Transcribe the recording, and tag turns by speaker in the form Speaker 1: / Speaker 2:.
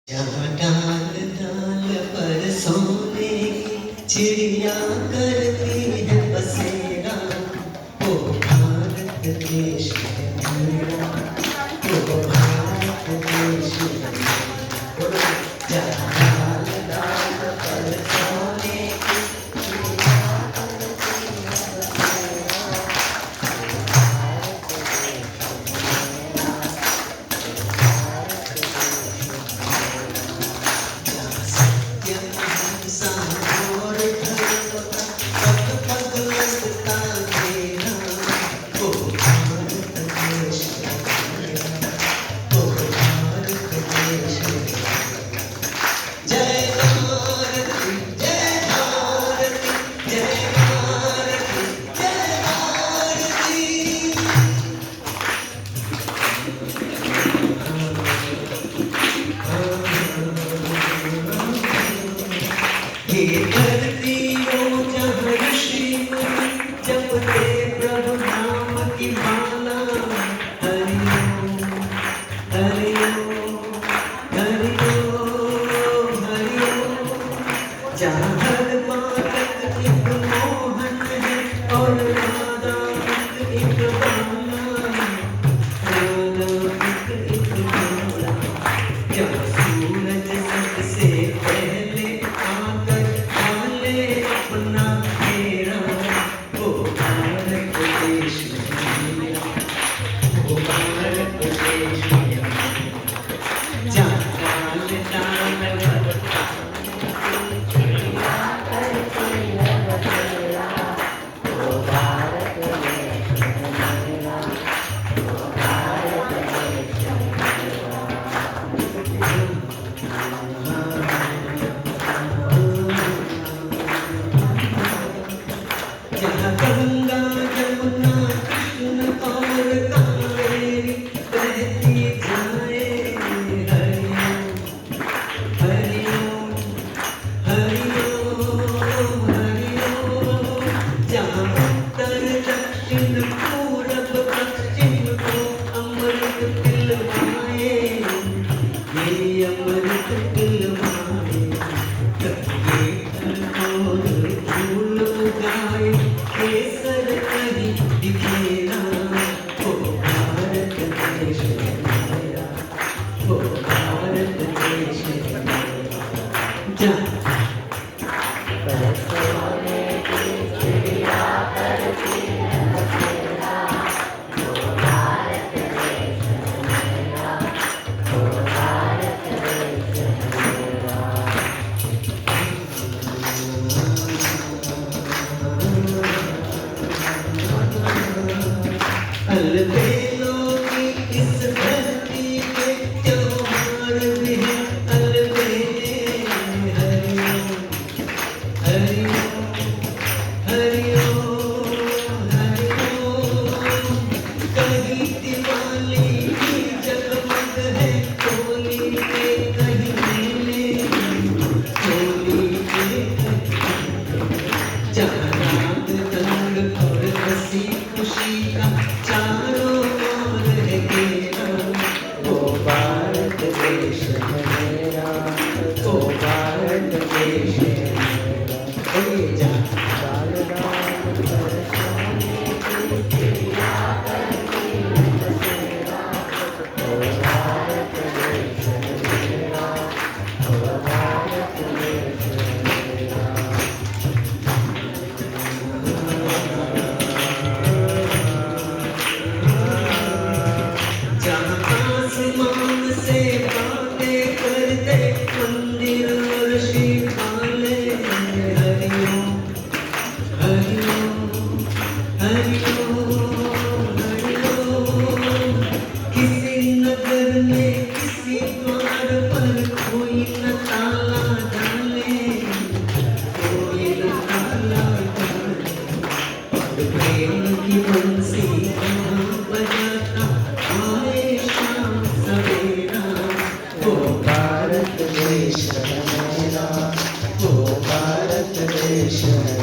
Speaker 1: जहाँ डाल डाल पर सोने की चिड़िया करती है बसेरा, वो भारत देश है मेरा, वो भारत देश है मेरा। जहाँ डाल डाल पर सोने की ये धरती हो जहाँ ऋषि मुनि जपते प्रभु नाम की माला। हरि ओम हरि ओम हरि ओम हरि ओम। जहाँ हर बालक एक मोहन है और राधा एक बाला, राधा एक बाला। जहाँ सूरज सबसे पहले आकर अपना मेरा, वो भारत देश मेरा, वो भारत देश मेरा। जहाँ डाल डाल भरता वो भारत देश मेरा, वो भारत देश जहाँ गंगा यमुना कृष्ण और कावेरी बहती जाए। हरि ओम हरि ओम हरि ओम। जहाँ उत्तर दक्षिण पूरब पश्चिम को अमृत पिलवाए, ये अमृत पिलवाए। कभी और फूल उगाए, केसर कहीं बिखेरा, वो भारत देश मेरा, वो भारत देश मेरा। जहाँ अलबेलों की इस धरती पे त्योहार भी है अलबेले। हरि ओम हरि ओम हरि ओम हरि ओम। कहीं दिवाली की जगमग है होली के, कहीं मेले होली के। जहाँ रात रंग और हंसी खुशी का चारों ओर है घेरा, वो भारत देश है मेरा, वो भारत देश है मेरा। हे जहाँ डाल डाल पर सोने की चिड़िया करती है बसेरा, वो भारत देश है मेरा, वो भारत देश है मेरा। आसमान से बातें करते मंदिर और शिवाले। हरि ओम हरि ओम हरि ओम हरि ओम। किसी नगर में किसी द्वार पर कोई न ताला डाले, कोई न ताला डाले। प्रेम की बंसी कहाँ बजाता आए शाम सवेरा, वो भारत देश है मेरा, वो भारत देश है